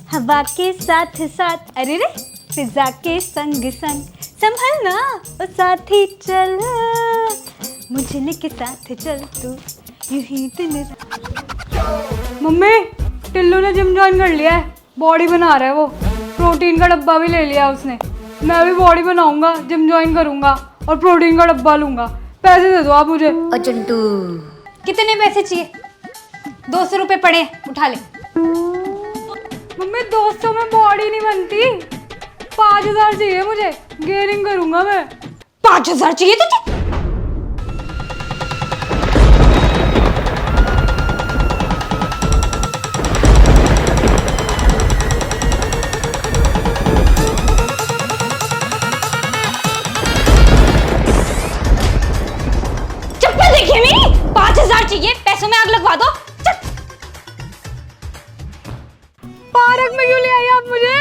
हवा के साथ साथ, अरे रे फिजा के संग संग, संभलना ओ साथी चल, मुझे के साथ चल तू यूं ही दिन। मम्मी टिल्लू ने जिम ज्वाइन कर लिया है, बॉडी बना रहा है वो, प्रोटीन का डब्बा भी ले लिया उसने। मैं भी बॉडी बनाऊंगा, जिम ज्वाइन करूंगा और प्रोटीन का डब्बा लूंगा। पैसे दे दो आप मुझे। चिंटू कितने पैसे चाहिए? 200 रुपए पड़े, उठा ले। मम्मी 200 में बॉडी नहीं बनती, 5000 चाहिए मुझे, गेनिंग करूंगा मैं। 5000 चाहिए तुझे? चप्पल देखिए मेरी, 5000 चाहिए, पैसों में आग लगवा दो। पार्क में क्यों ले आई आप मुझे?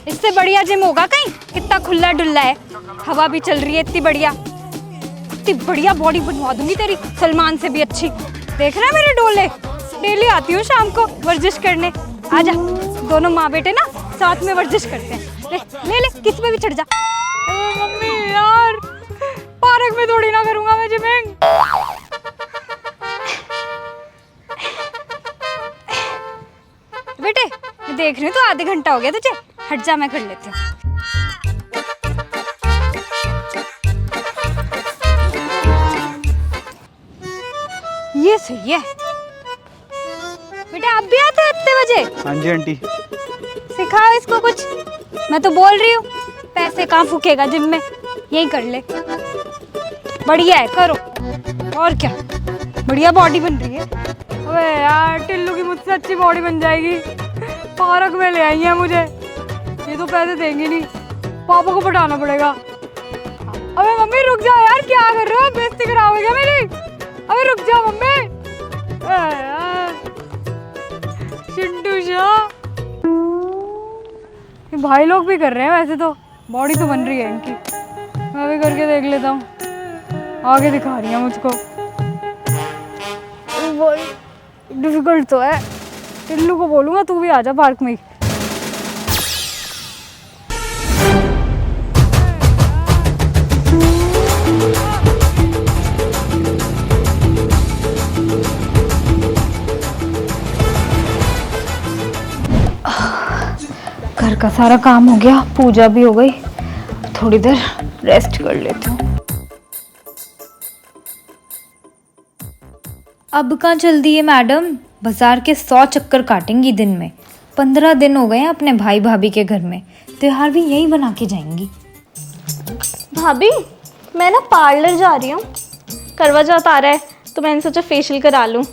इससे बढ़िया जिम होगा कहीं, कितना खुला डुल्ला है, हवा भी चल रही है इतनी बढ़िया। इतनी बढ़िया बॉडी बनवा दूंगी तेरी, सलमान से भी अच्छी। देख रहा है मेरे डोले, डेली आती हूँ शाम को वर्जिश करने। आजा दोनों माँ बेटे ना साथ में वर्जिश करते हैं। ले ले ले, किस पे भी चढ़ जा। मम्मी यार, पार्क में थोड़ी ना करूंगा मैं जिमिंग। बेटे मैं देख रही हूँ तो आधे घंटा हो गया तुझे, हट जा मैं कर लेती हूँ। ये सही है। बेटा आप भी आते हैं इतने बजे? हाँ जी आंटी। सिखाओ इसको कुछ, मैं तो बोल रही हूँ। पैसे कहाँ फूकेगा जिम में, यही कर ले। बढ़िया है, करो। और क्या, बढ़िया बॉडी बन रही है। अबे यार टिल्लू की मुझसे अच्छी बॉडी बन जाएगी। पार्क में ले आई है मुझे, ये तो पैसे देंगे नहीं, पापा को पटाना पड़ेगा। अबे मम्मी रुक जाओ यार, क्या कर रहे हो, बेइज्जती कराओगे क्या मेरी? अबे रुक जाओ मम्मी। यार चिंटू शाह, भाई लोग भी कर रहे हैं वैसे तो, बॉडी तो बन रही है इनकी। मैं भी करके देख लेता हूँ, आगे दिखा रही है मुझको। डिफिकल्ट तो है। टिल्लू को बोलूंगा तू भी आजा पार्क में। घर का सारा काम हो गया, पूजा भी हो गई, थोड़ी देर रेस्ट कर लेती हूँ। अब कहाँ चल दी है मैडम, बाजार के 100 चक्कर काटेंगी दिन में। 15 दिन हो गए हैं अपने भाई भाभी के घर में, त्योहार भी यही बना के जाएंगी। भाभी मैं ना पार्लर जा रही हूँ, करवा चौथ आ रहा है तो मैंने सोचा फेशियल करा लूँ।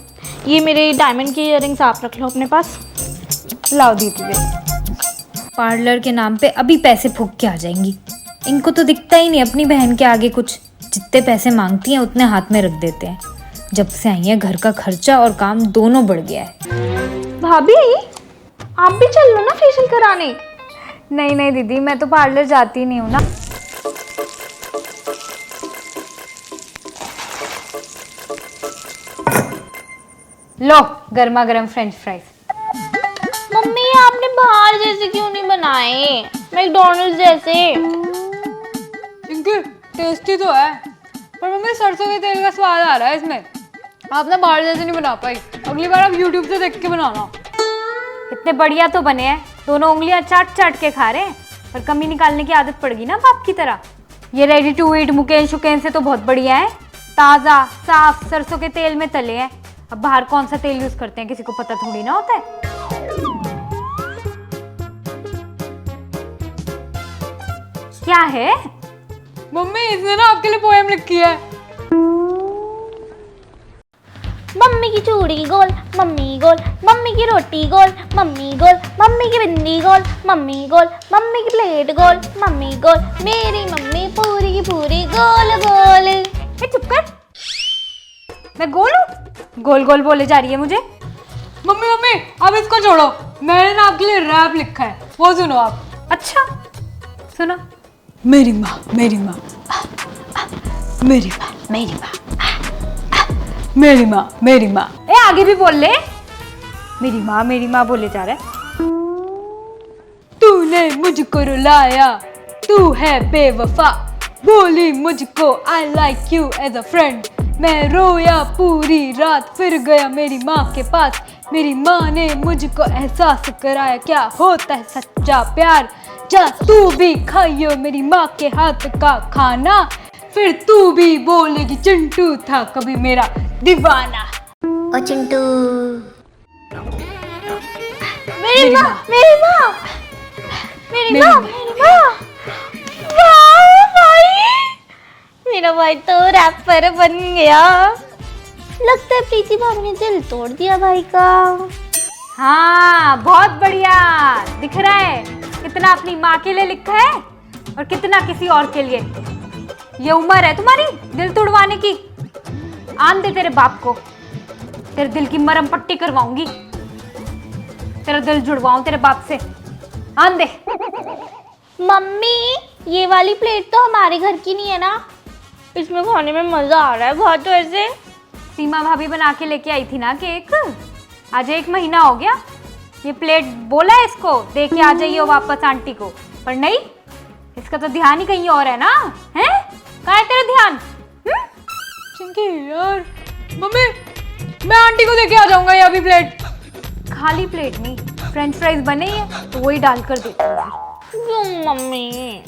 ये मेरे डायमंड की इयररिंग्स आप रख लो अपने पास। लाओ दी तुझे। पार्लर के नाम पे अभी पैसे फूक के आ जाएंगी। इनको तो दिखता ही नहीं अपनी बहन के आगे कुछ, जितने पैसे मांगती हैं उतने हाथ में रख देते हैं। जब से आई है घर का खर्चा और काम दोनों बढ़ गया है। भाभी आप भी चल लो ना फेशियल कराने। नहीं नहीं दीदी, मैं तो पार्लर जाती नहीं हूँ ना। लो गर्मा गर्म फ्रेंच फ्राइज। मम्मी आपने बाहर जैसे क्यों नहीं बनाए, मैकडॉनल्ड्स जैसे? इनके टेस्टी तो है, पर मम्मी सरसों के तेल का स्वाद आ रहा है इसमें। आप ना बाहर जैसे नहीं बना पाई, अगली बार आप YouTube से देख के बनाना। इतने बढ़िया तो बने हैं, दोनों उंगलियां चाट चाट के खा रहे हैं, पर कमी निकालने की आदत पड़ गई ना बाप की तरह। ये रेडी टू ईट मुकेन शुकेन से तो बहुत बढ़िया है, ताज़ा साफ सरसों के तेल में तले हैं। अब बाहर कौन सा तेल यूज करते हैं किसी को पता थोड़ी ना होता है। क्या है मम्मी, इसने ना आपके लिए पोएम लिखी है। मम्मी की चूड़ी गोल मम्मी गोल, मम्मी की रोटी गोल मम्मी गोल, मम्मी की बिंदी गोल मम्मी गोल, मम्मी की प्लेट गोल मम्मी गोल, मेरी मम्मी पूरी की पूरी गोल गोल। चुप कर, मैं गोल हूँ? गोल गोल बोले जा रही है मुझे। मम्मी मम्मी अब इसको छोड़ो, मैंने ना आपके लिए रैप लिखा है, वो सुनो आप। अच्छा सुनो। मेरी माँ मेरी माँ, मेरी माँ मेरी माँ, मेरी माँ मेरी माँ। ए आगे भी बोल ले। मेरी माँ बोले जा रहा है। तूने मुझको रुलाया, तू है बेवफा, बोली मुझको I like you as a friend. मैं रोया पूरी रात, फिर गया मेरी माँ के पास। मेरी माँ ने मुझको एहसास कराया क्या होता है सच्चा प्यार। जा तू भी खाइयो मेरी माँ के हाथ का खाना, फिर तू भी बोलेगी चिंटू था कभी मेरा दीवाना। ओ चिंटू। मेरी माँ मेरी माँ मेरी माँ मेरी माँ। वाह भाई, मेरा भाई तो रैपर बन गया। लगता है प्रीति भाभी ने दिल तोड़ दिया भाई का। हाँ बहुत बढ़िया, दिख रहा है कितना अपनी माँ के लिए लिखा है और कितना किसी और के लिए। ये उम्र है तुम्हारी दिल तुड़वाने की। आन दे तेरे बाप को, तेरे दिल की मरहम पट्टी करवाऊंगी, तेरा दिल जुड़वाऊं तेरे बाप से। आन दे। मम्मी ये वाली प्लेट तो हमारे घर की नहीं है ना, इसमें खाने में मजा आ रहा है बहुत। वैसे सीमा भाभी बना के लेके आई थी ना केक, आज 1 महीना हो गया। ये प्लेट बोला है इसको दे के आ जाइए वापस आंटी को, पर नहीं, इसका तो ध्यान ही कहीं और है ना। हैं कहाँ है तेरा ध्यान? चिंकी यार, मम्मी मैं आंटी को देके आ जाऊंगा ये अभी प्लेट। खाली प्लेट नहीं, फ्रेंच फ्राइज बने ही है तो वही डाल कर देते हैं। क्यों मम्मी?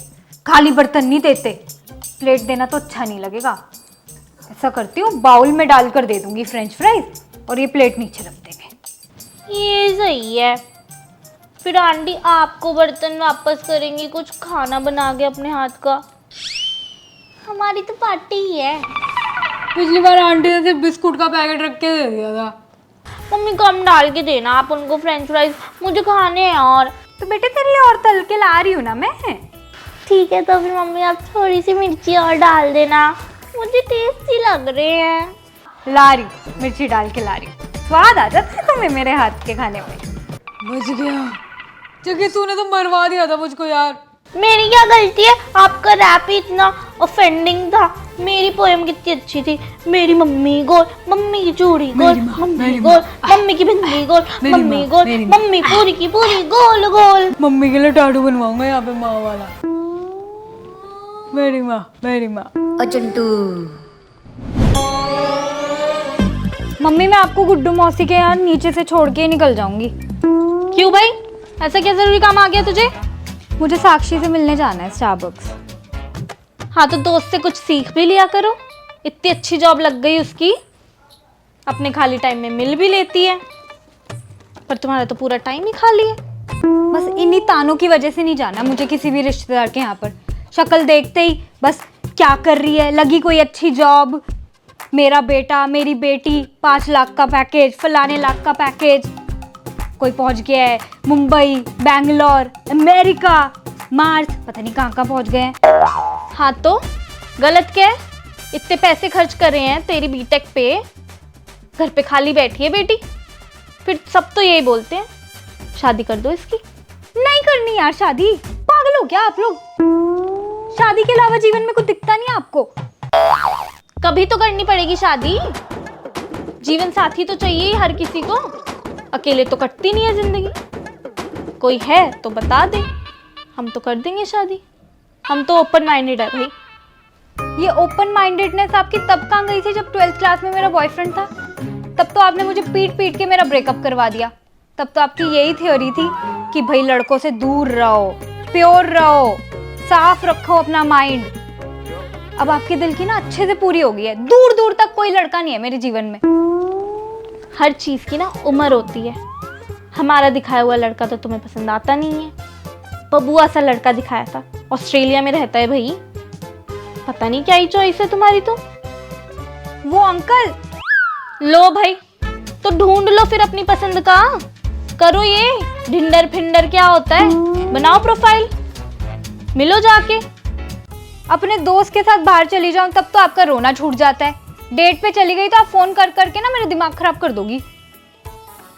खाली बर्तन नहीं देते, प्लेट देना तो अच्छा नहीं लगेगा। ऐसा करती हूँ बाउल में डालकर दे दूंगी फ्रेंच फ्राइज और ये प्लेट नीचे रख देंगे। ये सही है। फिर आंटी आपको बर्तन वापस करेंगी कुछ खाना बना के अपने हाथ का। हमारी तो पार्टी ही है। पिछली बार आंटी ने सिर्फ बिस्कुट का पैकेट रख के दे दिया था। मम्मी कम डाल के देना आप उनको फ्रेंच फ्राइज, मुझे खाने हैं। और तो बेटे तेरे लिए और तल के ला रही हूँ ना मैं। ठीक है, तो फिर मम्मी आप थोड़ी सी मिर्ची और डाल देना, मुझे टेस्टी लग रहे हैं। ला रही, मिर्ची डाल के ला रही। स्वाद आ जाता है तुम्हें मेरे हाथ के खाने में। बच गया, क्योंकि तूने तो मरवा दिया था मुझको यार। मेरी क्या गलती है? आपका रैप ही इतना ऑफेंडिंग था। मेरी पोएम कितनी अच्छी थी। मेरी मम्मी गोल, मम्मी की चूड़ी गोल, मम्मी गोल, मम्मी की बिंदी गोल, मम्मी गोल, मम्मी पूरी की पूरी गोल गोल। मम्मी के लिए टाटू बनवाऊंगा यहाँ पे माँ वाला। मेरी माँ मेरी माँ। मम्मी मैं आपको गुड्डू मौसी के यहाँ नीचे से छोड़ के ही निकल जाऊंगी। क्यों भाई, ऐसा क्या जरूरी काम आ गया तुझे? मुझे साक्षी से मिलने जाना है स्टारबक्स। हाँ तो दोस्त से कुछ सीख भी लिया करो। इतनी अच्छी जॉब लग गई उसकी, अपने खाली टाइम में मिल भी लेती है। पर तुम्हारा तो पूरा टाइम ही खाली है। बस इन्हीं तानों की वजह से नहीं जाना मुझे किसी भी रिश्तेदार के यहाँ पर। शक्ल देखते ही बस क्या कर रही है, लगी कोई अच्छी जॉब, मेरा बेटा मेरी बेटी, 5 लाख का पैकेज, फलाने लाख का पैकेज, कोई पहुंच गया है मुंबई, बैंगलोर, अमेरिका, मार्स, पता नहीं कहाँ पहुंच गए हैं। हाँ तो गलत क्या है? इतने पैसे खर्च कर रहे हैं तेरी बीटेक पे, घर पे खाली बैठी है बेटी। फिर सब तो यही बोलते हैं शादी कर दो इसकी। नहीं करनी यार शादी, पागल हो क्या आप लोग? शादी के अलावा जीवन में कुछ दिखता नहीं आपको? कभी तो करनी पड़ेगी शादी। जीवन साथी तो चाहिए ही हर किसी को, अकेले तो कटती नहीं है जिंदगी। कोई है तो बता दे, हम तो कर देंगे शादी। हम तो ओपन माइंडेड है भाई। ये ओपन माइंडेडनेस आपकी तब कहाँ गई थी जब 12th क्लास में मेरा बॉयफ्रेंड था? तब तो आपने मुझे पीट पीट के मेरा ब्रेकअप करवा दिया। तब तो आपकी यही थ्योरी थी कि भाई लड़कों से दूर रहो, प्योर रहो, साफ रखो अपना माइंड। अब आपके दिल की ना अच्छे से पूरी हो गई है। दूर दूर तक कोई लड़का नहीं है मेरे जीवन में। हर चीज की ना उम्र होती है। हमारा दिखाया हुआ लड़का तो तुम्हें पसंद आता नहीं है। बबुआ सा लड़का दिखाया था, ऑस्ट्रेलिया में रहता है भाई। पता नहीं क्या ही चॉइस है तुम्हारी तो। वो अंकल, लो भाई, तो ढूंढ लो फिर अपनी पसंद का। करो ये ढिंडर फिंडर क्या होता है, बनाओ प्रोफाइल, मिलो जाके। अपने दोस्त के साथ बाहर चली जाऊं तब तो आपका रोना छूट जाता है। डेट पे चली गई तो आप फोन कर करके ना मेरा दिमाग खराब कर दोगी।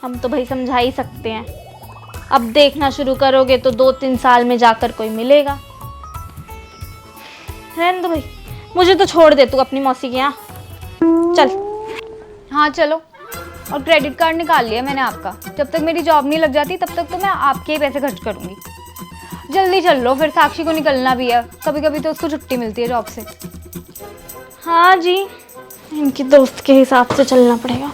हम तो भाई समझा ही सकते हैं। अब देखना शुरू करोगे तो 2-3 साल में जाकर कोई मिलेगा। रहने दो भाई, मुझे तो छोड़ दे तू अपनी मौसी के यहाँ। चल। हाँ चलो, और क्रेडिट कार्ड निकाल लिया मैंने आपका। जब तक मेरी जॉब नहीं लग जाती तब तक तो मैं आपके ही पैसे खर्च करूँगी। जल्दी चल लो, फिर साक्षी को निकलना भी है। कभी कभी तो उसको छुट्टी मिलती है जॉब से। हाँ जी, इनकी दोस्त के हिसाब से चलना पड़ेगा।